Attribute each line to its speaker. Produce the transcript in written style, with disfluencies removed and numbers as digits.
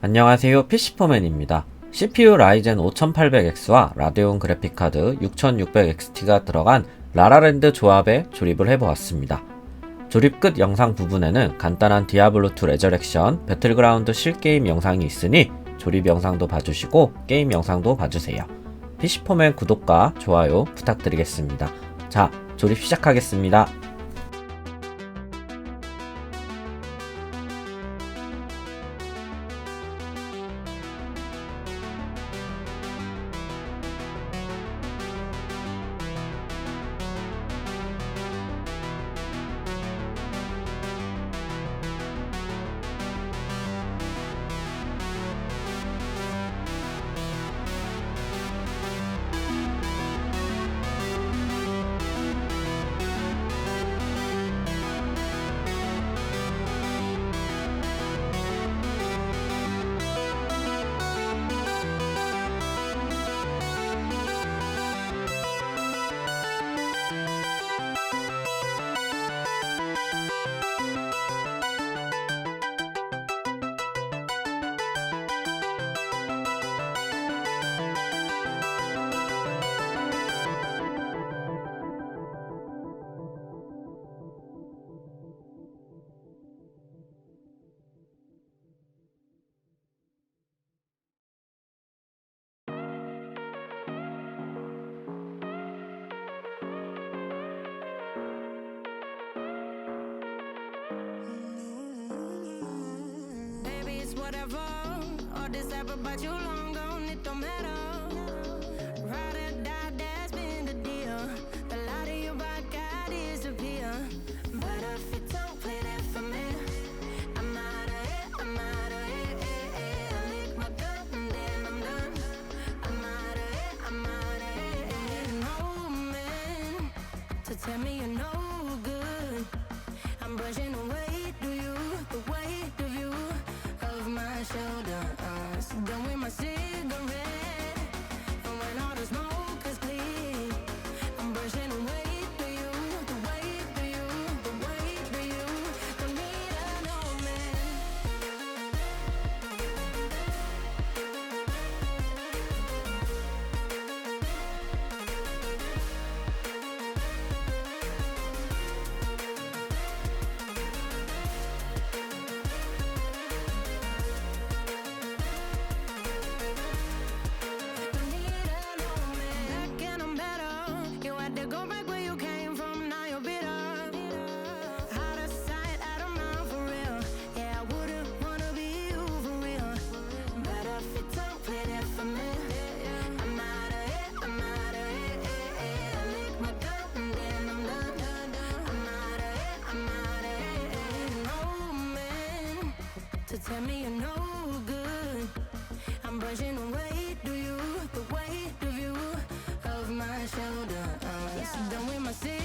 Speaker 1: 안녕하세요, PC포맨입니다. CPU 라이젠 5800X와 라데온 그래픽카드 6600XT가 들어간 라라랜드 조합에 조립을 해보았습니다. 조립 끝 영상 부분에는 간단한 디아블로2 레저렉션, 배틀그라운드 실게임 영상이 있으니 조립 영상도 봐주시고 게임 영상도 봐주세요. PC포맨 구독과 좋아요 부탁드리겠습니다. 자, 조립 시작하겠습니다.
Speaker 2: Whatever, all this ever about you long gone, it don't matter. Ride or die, that's been the deal. The light of your body got disappear. But if you don't play that for me, I'm out of it, I'm out of it. I lick my gun and then I'm done. I'm out of it, I'm out of it. And need no man to tell me you're no good. I'm brushing away, do you, the weight of you of my shoulders, done with my cigarette, and when all the smoke is clear, I'm brushing away to you, the weight to you, the weight to you, don't need a no man. To tell me you're no good, I'm brushing away, do you, the weight of you, of my shoulders, done with my city.